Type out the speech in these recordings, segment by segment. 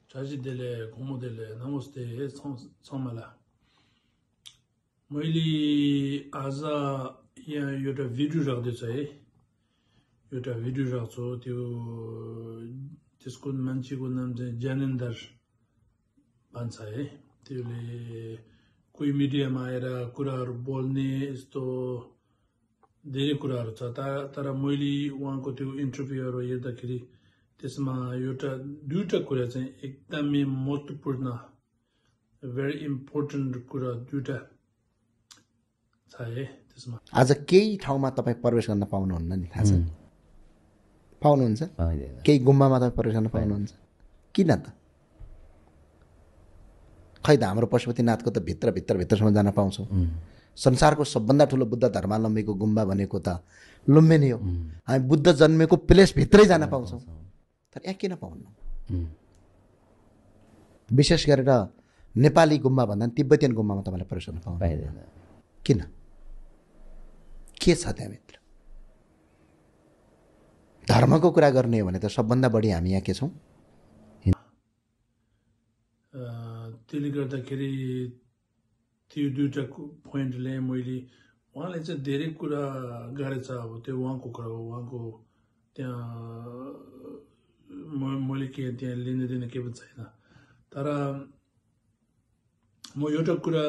자지들의 고모들의 나무스테 성말라 मैले आज यहाँ एउटा भिडियो राख्दैछ है एउटा भिडियो राख्छु त्यो त्यसको मान्छेको नाम चाहिँ ज्ञानेन्द्र भन्छ है त्यसले कोही मिडियामा आएर कुराहरू बोल्ने यस्तो धेरै कुराहरू छ तर मैले उहाँको त्यो इन्टरभ्यूहरू हेर्दाखेरि त्यसमा एउटा दुईटा कुरा चाहिँ एकदमै महत्त्वपूर्ण भेरी इम्पोर्टेन्ट कुरा दुईटा छ है त्यसमा आज केही ठाउँमा तपाईं प्रवेश गर्न पाउनुहुन्न नि थाहा छ पाउनुहुन्छ केही गुम्बामा तपाईं प्रवेश गर्न पाउनुहुन्छ किन त खै त हाम्रो पशुपतिनाथको त भित्रसम्म जान पाउँछौँ संसारको सबभन्दा ठुलो बुद्ध धर्मावलम्बीको गुम्बा भनेको त लुम्बिनी हो हामी बुद्ध जन्मेको प्लेस भित्रै जान पाउँछौँ तर यहाँ किन पाउनु विशेष गरेर नेपाली गुम्बा भन्दा तिब्बतीयन गुम्बामा तपाईलाई प्रवेश गर्न पाउँदैन किन के छ त्यहाँभित्र धर्मको कुरा गर्ने हो भने त सबभन्दा बढी हामी यहाँ के छौँ त्यसले गर्दाखेरि त्यो दुईटा पोइन्टले मैले उहाँले चाहिँ धेरै कुरा गरेछ अब त्यो उहाँको कुरा हो उहाँको त्यहाँ मैले के त्यहाँ लिने दिने के पनि छैन तर म एउटा कुरा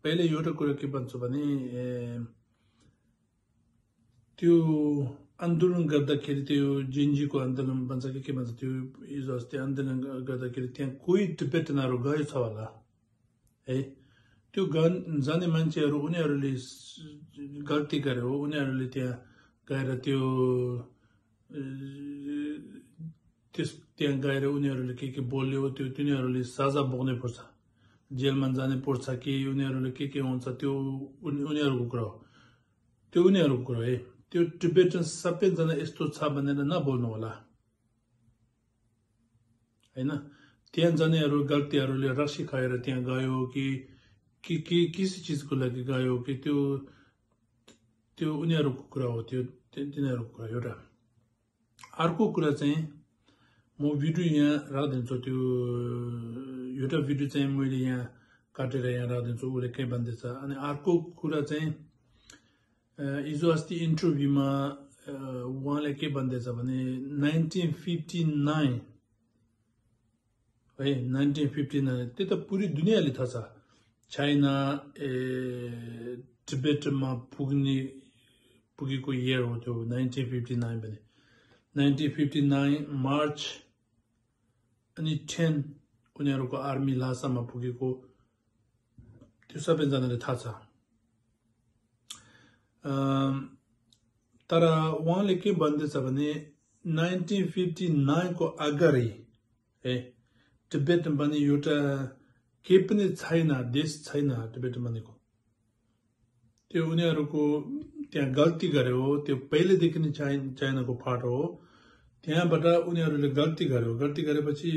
पहिले एउटा कुरा के भन्छु भने त्यो आन्दोलन गर्दाखेरि त्यो जिन्जीको आन्दोलन भन्छ के भन्छ त्यो हिजो अस्ति आन्दोलन गर्दाखेरि त्यहाँ कोही टिबेटनहरू गएको छ होला है त्यो जाने मान्छेहरू उनीहरूले गल्ती गरे हो उनीहरूले त्यहाँ गएर त्यहाँ गएर उनीहरूले के बोल्यो त्यो तिनीहरूले सजा भोग्नै पर्छ जेलमा जानै पर्छ कि उनीहरूले के हुन्छ त्यो उनीहरूको कुरा हो त्यो उनीहरूको कुरा है त्यो टिबेटन सबैजना यस्तो छ भनेर नबोल्नु होला हैन त्यहाँ जानेहरू गल्तीहरूले रक्सी खाएर त्यहाँ गयो कि किसी चिजको लागि गयो कि त्यो उनीहरूको कुरा हो त्यो तिनीहरूको कुरा एउटा अर्को कुरा चाहिँ म भिडियो यहाँ राखिदिन्छु त्यो एउटा भिडियो चाहिँ मैले यहाँ काटेर यहाँ राखिदिन्छु उसले के भन्दैछ अनि अर्को कुरा चाहिँ हिजो अस्ति इन्टरभ्यूमा उहाँले के भन्दैछ भने 1959 है 1959 त्यो त पुरै दुनियाँले थाहा छ चाइना टिबेटमा पुगेको इयर हो त्यो 1959 भने 1959 मार्च अनि 10 उनीहरूको आर्मी लासामा पुगेको त्यो सबैजनाले थाहा छ तर उहाँले के भन्दैछ भने 1959 को अगाडि है टिबेट भने एउटा के पनि छैन देश छैन टिबेट भनेको त्यो उनीहरूको त्यहाँ गल्ती गरे हो त्यो पहिलेदेखि नै चाइनाको पार्ट हो त्यहाँबाट उनीहरूले गल्ती गरेपछि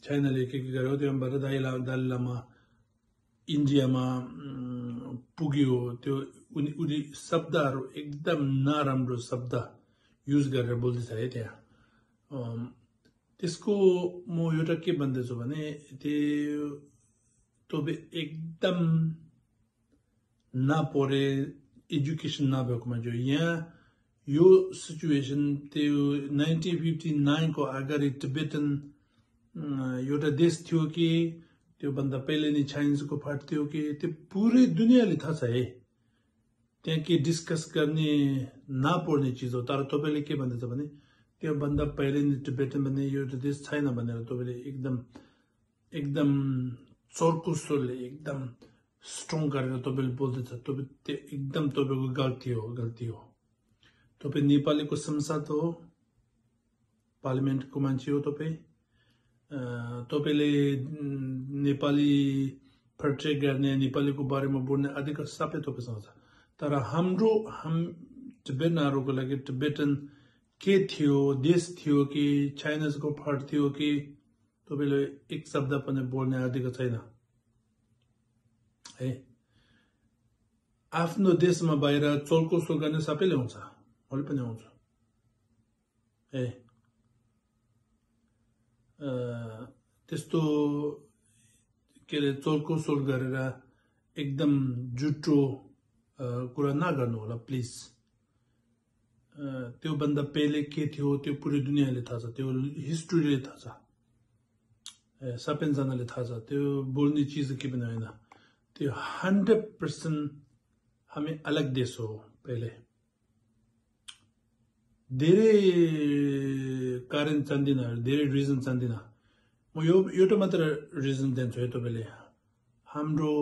चाइनाले के गर्यो त्यहाँबाट दलाई लामा इन्डियामा पुग्यो त्यो उनी शब्दहरू एकदम नराम्रो शब्द युज गरेर बोल्दैछ है त्यहाँ त्यसको म एउटा के भन्दैछु भने त्यो एकदम नपढे एजुकेसन नभएको मान्छे यहाँ यो सिचुएसन त्यो 1959 को अगाडि टिबेटन एउटा देश थियो कि त्योभन्दा पहिले नै चाइनिजको पार्ट थियो कि त्यो पुरै दुनियाँले थाहा छ है त्यहाँ के डिस्कस गर्ने नपर्ने चिज हो तर तपाईँले के भन्दैछ भने त्योभन्दा पहिले नै टिबेटन भन्ने एउटा देश छैन भनेर तपाईँले एकदम चर्को स्वरले एकदम स्ट्रङ गरेर तपाईँले बोल्दैछ त्यो एकदम तपाईँको गल्ती हो तपाईँ नेपालीको संसद हो पार्लिमेन्टको मान्छे हो तपाईँले नेपाली पर्ट्रे गर्ने नेपालीको बारेमा बोल्ने अधिकार सबै तपाईँसँग छ तर हम टिबेटनहरूको लागि टिबेटन के थियो देश थियो कि चाइनाजको पार्ट थियो कि तपाईँले एक शब्द पनि बोल्ने अधिकार छैन है आफ्नो देशमा बाहिर चोलको सोल गर्ने सबैले हुन्छ मैले पनि आउँछु है त्यस्तो के अरे चोलको सोल गरेर एकदम जुठो कुरा नगर्नु होला प्लिज त्यो भन्दा पहिले के थियो त्यो पुरै दुनियाँले थाहा छ त्यो हिस्ट्रीले थाहा छ सबैजनाले थाहा छ त्यो बोल्ने चिज के पनि होइन त्यो 100% हामी अलग देश हो पहिले धेरै कारण चाहदिनँ धेरै रिजन चाहदिनँ म एउटा मात्र रिजन दिन्छु है तपाईले हाम्रो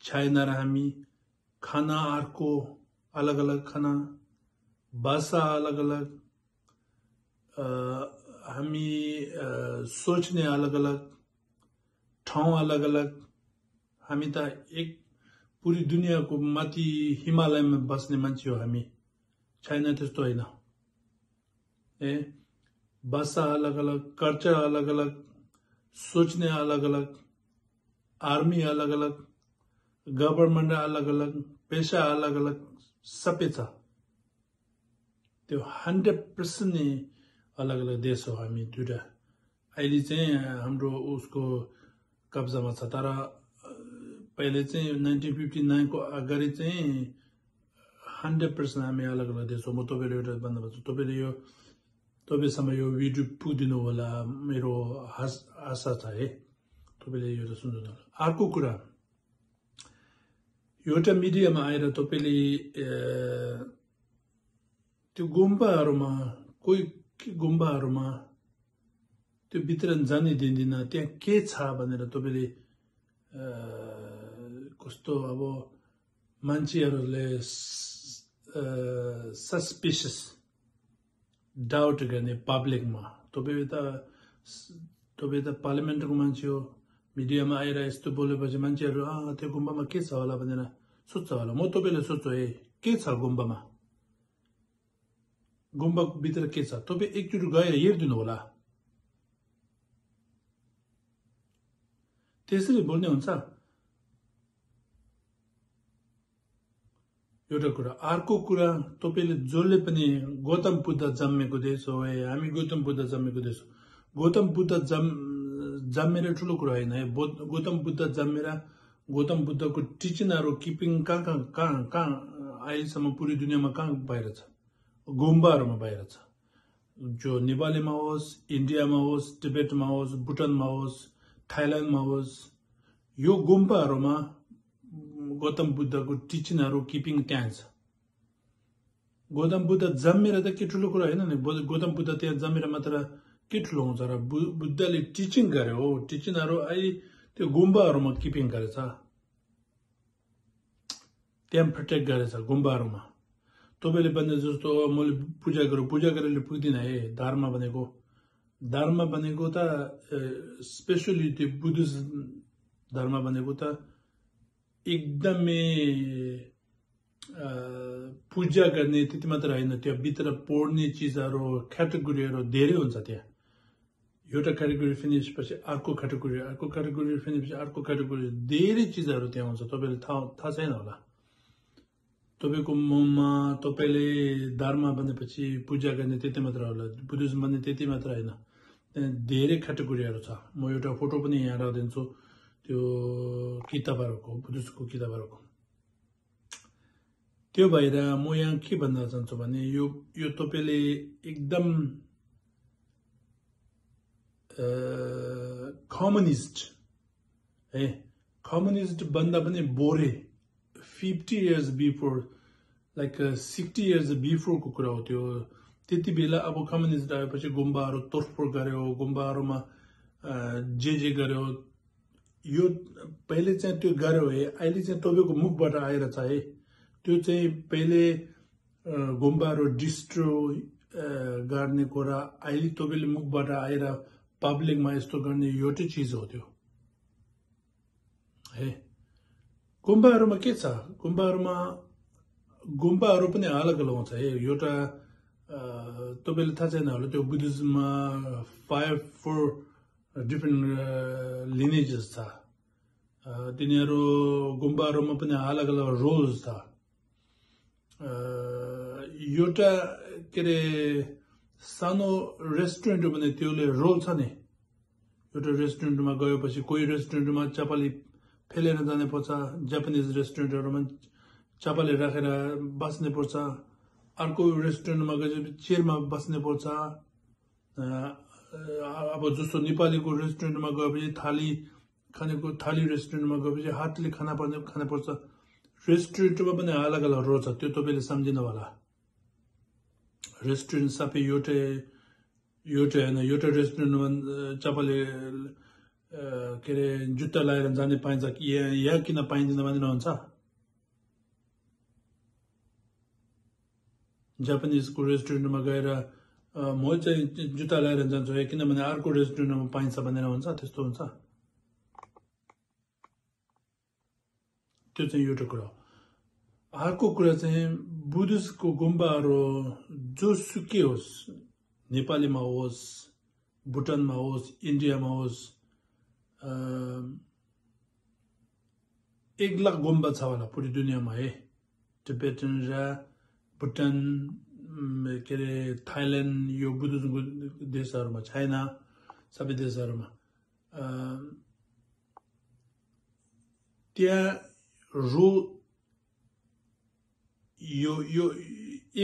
चाइना र हामी खाना अर्को अलग अलग खाना भाषा अलग अलग हामी सोच्ने अलग अलग ठाउँ अलग अलग हामी त एक पूरी दुनियाँको माथि हिमालयमा बस्ने मान्छे हो हामी चाइना त्यस्तो होइन भाषा अलग अलग कल्चर अलग अलग सोच्ने अलग अलग आर्मी अलग अलग गभर्नमेन्ट अलग अलग पेशा अलग अलग सबै छ त्यो 100% नै अलग अलग देश हो हामी दुईटा अहिले चाहिँ हाम्रो उसको कब्जामा छ तर पहिले चाहिँ 1959 को अगाडि चाहिँ 100% हामी अलग अलग देश हो म तपाईले एउटा भन्दा भन्छु तपाईले यो तपाईसम्म यो भिडियो पुग्दिनु होला मेरो आशा छ है तपाईले यो सुन्नु होला अर्को कुरा एउटा मिडियामा आएर तपाईले त्यो गुम्बाहरुमा कोही गुम्बाहरुमा त्यो भित्र जानै दिँदैन त्यहाँ के छ भनेर तपाईले कस्तो अब मान्छेहरुले सस्पिशियस डाउट गर्ने पब्लिकमा तपाईले त पार्लियामेन्टको मान्छे हो मिडियामा आएर यस्तो बोलेपछि मान्छेहरु त्यो गुम्बामा के छ होला भनेर सोच्छ होला म तपाईले सोच्छु है के छ गुम्बामा गुम्बा भित्र के छ तपाई एकचोटी गएर हेर्दिनु होला त्यसरी बोल्ने हुन्छ एउटा कुरा अर्को कुरा तपाईले जसले पनि गौतम बुद्ध जन्मेको देश हो हामी गौतम बुद्ध जन्मेको देश हो गौतम बुद्ध जन्मेर ठुलो कुरा होइन है गौतम बुद्ध जन्मेर गौतम बुद्धको टिचिङहरु किपिङ कहाँ अहिलेसम्म पुरै दुनियाँमा कहाँ बाहिर छ गुम्बाहरुमा बाहिर छ जो नेपालीमा होस् इन्डियामा होस् तिब्बतमा होस् भुटानमा होस् थाइल्यान्डमा होस् यो गुम्बाहरुमा गौतम बुद्धको टिचिङहरु किपिङ त्यहाँ छ गौतम बुद्ध जन्मेर त के ठुलो कुरा हैन नि गौतम बुद्ध त्यहाँ जन्मेर मात्र के ठुलो हुन्छ र बुद्धले टिचिङ गर्यो हो टिचिङहरु अहिले त्यो गुम्बाहरुमा किपिङ गरेछ त्यहाँ प्रोटेक्ट गरेछ गुम्बाहरुमा तपाईले भन्ने जस्तो मैले पूजा गरेर पुग्दिन है धर्म भनेको त स्पेशली त्यो बुद्धिस्ट धर्म भनेको त एकदमै पूजा गर्ने त्यति मात्र हैन त्यो भित्र पढ्ने चीजहरु क्याटेगोरीहरु धेरै हुन्छ त्यहाँ एउटा क्याटेगोरी फिनिश पछि अर्को क्याटेगोरी फिनिश पछि अर्को क्याटेगोरी धेरै चीजहरु त्यहाँ हुन्छ तपाईले थाहा छैन होला तपाईको मनमा तपाईले धर्म भनेपछि पूजा गर्ने त्यति मात्र होला बुद्धिज्म भन्ने त्यति मात्र हैन त्यहाँ धेरै क्याटेगोरीहरु छ म एउटा फोटो पनि यहाँ राख्दिन्छु त्यो किताबहरुको बुद्धिज्मको किताबहरुको त्यो भएर म यहाँ के भन्न चाहन्छु भने यो तपाईले एकदम कम्युनिस्ट भन्दा पनि बोरे 50 years before like 60 years before को कुरा हो त्यो त्यति बेला अब कम्युनिस्ट आएपछि गुम्बाहरु तोडफोड गर्यो गुम्बाहरुमा जे गर्यो यो पहिले चाहिँ त्यो गर्यो है अहिले चाहिँ तपाईको मुखबाट आएर छ है त्यो चाहिँ पहिले गुम्बाहरु डिस्ट्रोय गर्ने कुरा अहिले तपाईले मुखबाट आएर पब्लिकमा यस्तो गर्ने एउटै चीज हो त्यो है गुम्बाहरुमा के छ गुम्बाहरु पनि अलग अलग हुन्छ है एउटा तपाईले थाहा छैन होला त्यो बुद्धिज्ममा 4 डिफरेन्ट लिनेजेस छ तिनीहरु गुम्बाहरुमा पनि अलग अलग रोल्स छ एउटा के रे सानो रेस्टुरेन्ट भने त्यसले रोल छ नि एउटा रेस्टुरेन्टमा गएपछि कोही रेस्टुरेन्टमा चपाली फेलेर जाने पर्छ जापानिज रेस्टुरेन्टहरुमा चपाली राखेर बस्ने पर्छ अर्को रेस्टुरेन्टमा गएपछि चेयरमा बस्ने पर्छ अब जस्तो नेपालीको रेस्टुरेन्टमा गएपछि थाली रेस्टुरेन्टमा गएपछि हातले खाना पर्छ रेस्टुरेन्टमा पनि अलग अलग रोल छ त्यो तपाईले सम्झिनु होला रेस्टुरेन्ट सबै एउटै हैन एउटा रेस्टुरेन्टमा चपाले के अरे जुत्ता लगाएर जाने पाइन्छ कि यहाँ किन पाइँदैन भन्ने हुन्छ जापानिजको रेस्टुरेन्टमा गएर म चाहिँ जुत्ता लगाएर जान्छु किनभने अर्को रेस्टुरेन्टमा पाइन्छ भनेर हुन्छ त्यस्तो हुन्छ त्यो चाहिँ एउटा कुरा अर्को कुरा चाहिँ बुद्धिस्टको गुम्बाहरू जोसुकै होस् नेपालीमा होस् भुटानमा होस् इन्डियामा होस् 1 लाख गुम्बा छ होला पुरै दुनियाँमा है टिबेटन र भुटान के अरे थाइल्यान्ड यो बुद्धिज्मको देशहरूमा चाइना सबै देशहरूमा त्यहाँ रोल यो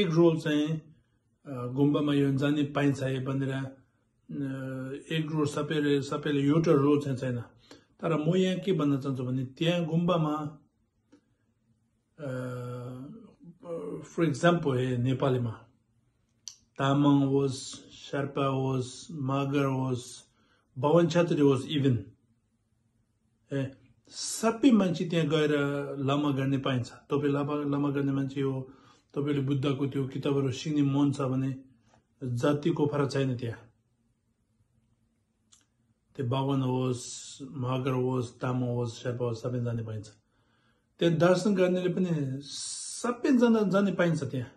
एक रोल चाहिँ गुम्बामा यो जाने पाइन्छ है भनेर एक रोल सबैले एउटा रोल चाहिँ छैन तर म यहाँ के भन्न चाहन्छु भने त्यहाँ गुम्बामा फर एक्जाम्पल है नेपालीमा तामाङ होस् शेर्पा होस् मगर होस् बाहुन छेत्री होस् इभन सबै मान्छे त्यहाँ गएर लामा गर्ने पाइन्छ तपाईं लामा गर्ने मान्छे हो तपाईले बुद्धको त्यो किताबहरु सिक्ने मन छ भने जातिको फरक छैन त्यहाँ त्यो बाहुन होस् मगर होस् तामाङ होस् शेर्पा होस् सबै जाने पाइन्छ त्यहाँ दर्शन गर्नेले पनि सबै जाने पाइन्छ त्यहाँ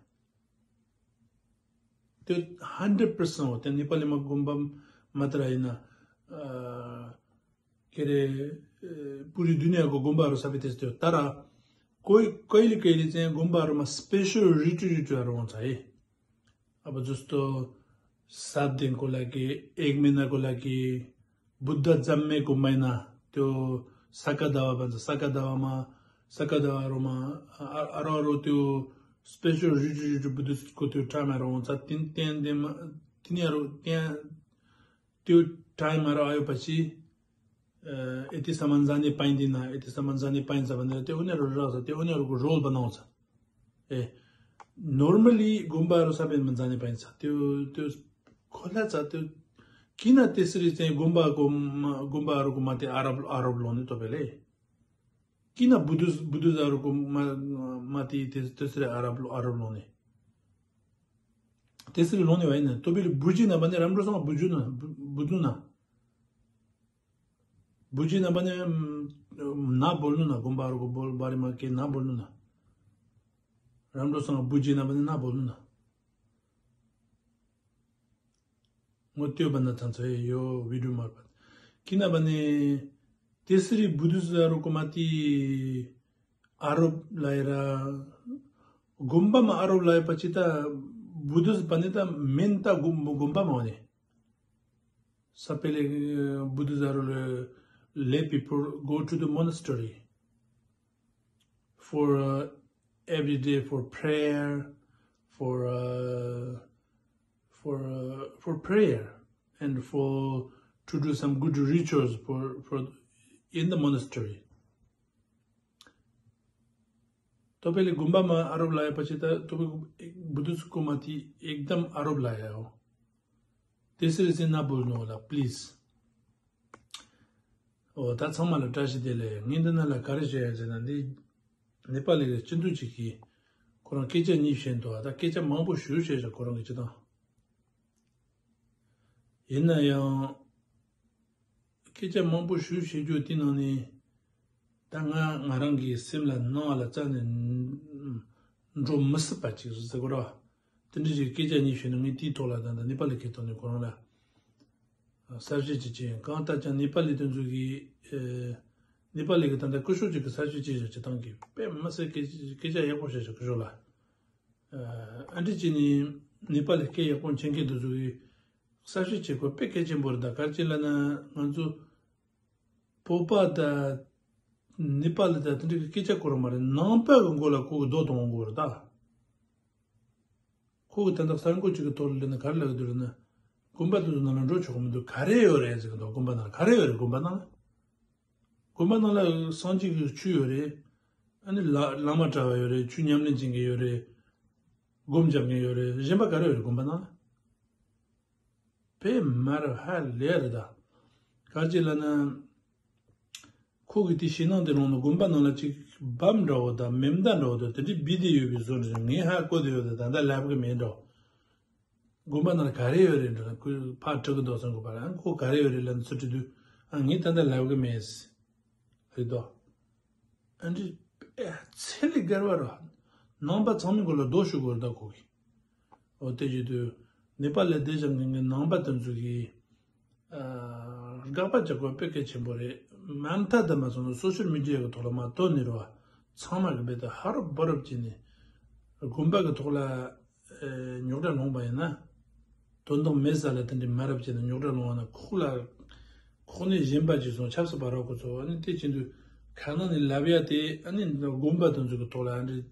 त्यो 100% हो त्यहाँ नेपालीमा गुम्बा मात्र हैन के रे पुरै दुनियाँको गुम्बाहरु सबै त्यस्तै हो तर कहिले चाहिँ गुम्बाहरुमा स्पेशल रिट्रिटहरु हुन्छ है अब जस्तो 7 दिनको लागि 1 महिनाको लागि बुद्ध जन्मेको महिना त्यो सकादावा भन्छ सकादावाहरुमा अरू त्यो स्पेशल रिट्रिट बुद्धिस्टको त्यो टाइमहरु हुन्छ तिनीहरु त्यहाँ त्यो टाइमहरु आएपछि यतिसम्म जाने पाइँदैन यतिसम्म जाने पाइन्छ भनेर त्यो उनीहरुको रोल बनाउँछ नर्मली गुम्बाहरु सबैमा जाने पाइन्छ त्यो खोला छ त्यो किन त्यसरी चाहिँ गुम्बाहरुको माथि आरोप लाउने तपाईले किन बुद्धिस्टहरुको माथि त्यसरी आरोप लाउने त्यसरी लाउने होइन तपाईले बुझिन भने राम्रोसँग बुझ्नु न बुझिन भने नबोल्नु न गुम्बाहरुको बारेमा के नबोल्नु न राम्रोसँग बुझिन भने नबोल्नु न म त्यो भन्न चाहन्छु है यो भिडियो मार्फत किनभने त्यसरी बुद्धिस्टहरुको माथि आरोप लगाएर गुम्बामा आरोप लगाएपछि त बुद्धिस्ट भने त मेन त गुम्बामा हो नि सबैले बुद्धिस्टहरुले lay people go to the monastery for every day for prayer for prayer and to do some good rituals for in the monastery तपाईले गुम्बामा आरोप लगाएपछि त तपाईको बुद्धिस्टको माथि एकदम आरोप लगाए हो त्यसरी चाहिँ नबोल्नु होला प्लिज 다 정말로 다시들래 민들나라 가르쳐야지는데 네팔에 진두지기 그런 계전 입신도 하다 계전 뭐고 쉬우셔서 그런 게 있잖아 옛날에 계전 뭐고 쉬우셔도 되는데 당가 나랑기 심라 노알아 짜는 좀 mất 빠지 그래서 그러 근데 계전 입신은 뒤돌아다는데 네팔에 계통이 그러나 사실지지 강타장 네팔리 등주기 네팔리 같은데 그쇼지 그 사실지지 당기 빼면서 계좌 해보셔서 그러라 안디지니 네팔에 게 약간 챙겨도 저기 사실 제거 패키지 버다 갈질라나 먼저 보바다 네팔에다 되게 기차 거로 말해 넘pä건 거라 그거 도동 거다 그거 단다 사는 거 지금 돌리는 갈라고 들으나 군바도 나는 로 조금도 가래요래 지금 군바나 가래요래 군바나 선지 주요래 아니 라마자요래 주냠는 징게요래 곰잡게요래 젬바 가래요래 군바나 배 말을 할 레르다 가질라나 거기 뒤시는데 너무 군바나라 지 밤로다 멤단로다 되게 비디오 비즈는 니하 거디오다 단다 랩게 메도 군바나라 가래요래 그 파트도 선거 봐라 그 가래요래는 수트도 아니 단다 랩게 메스 그래도 안지 셀리 가르와라 넘바 처음인 걸로 도슈고다 거기 어때지도 네팔에 대장님 넘바 던주기 가바자고 뺏게 침보래 많다다마서 소셜 미디어가 돌아마 돈이로와 참하게 배다 하루 버럽지니 군바가 돌아 뉴런 홍바이나 돈도 메살했는데 말업지는 뉴런 홍하나 콜라 코니 짐바지소 찹스 바라고서 아니 티친도 가능이 라비아티 아니 군바 던주고 돌아 아니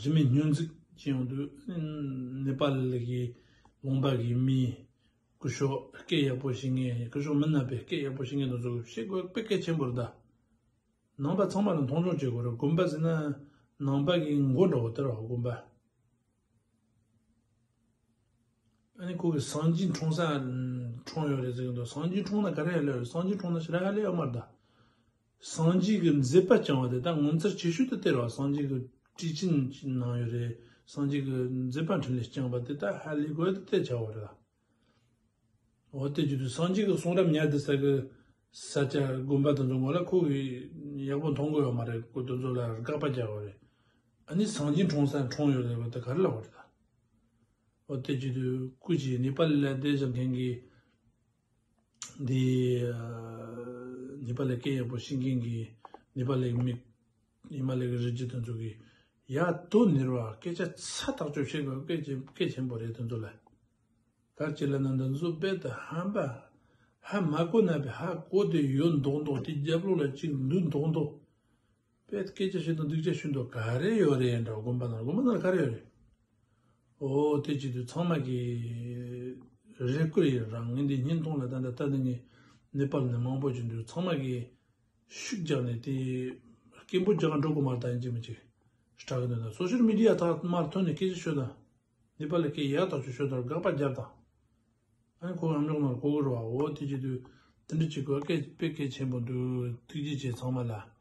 지민 뉴즈 지온도 네팔기 롱바기 미 그쇼 깨야 보싱에 그쇼 맨나베 깨야 보싱에도 저 시고 뺏게 쳔버다 넘바 정말은 동종적으로 군바즈나 넘바기 ngo도 오더라 군바 아니 거기 선진 총산 총요래 정도 선진 총나 가래려 선진 총나 싫어할래 말다 선지금 제빠짱한테 당 문서 지슈도 때려 선지그 지진 나요래 선지그 제빠한테 시장받대 다 할리고도 때 자워라 어때지도 선지그 송람냐드사 그 사자 군바던 정말라 거기 야본 동거요 말에 고도조라 까빠자고래 아니 선진 총산 총요래부터 갈라 버리다 어때지도 굳이 네팔에 대해서 경기 네팔에 게 보신긴기 네팔에 미 이말에 그지던 저기 야또 내려와 깨자 차다 조시고 깨지 버리던 돌아 갈질라는 좀 한바 한 마고나베 하 고데 연 동도 디잡로라 지금 눈 동도 뱃 깨지시던 득제신도 가래요래라고 공부하는 가래요래 오 대지도 처음하기 레크리랑 근데 인동라 단다 따더니 네팔에 망보진도 처음하기 숙전에 디 김부정한 조금 말다 이제 뭐지 스타그는 소셜 미디어 다 말톤에 계시셔다 네팔에 계야다 주셔다 가빠잡다 아니 그거 아무거나 그거로 와 어디지도 든지고 꽤 뺏게 쳔본도 뒤지지 정말라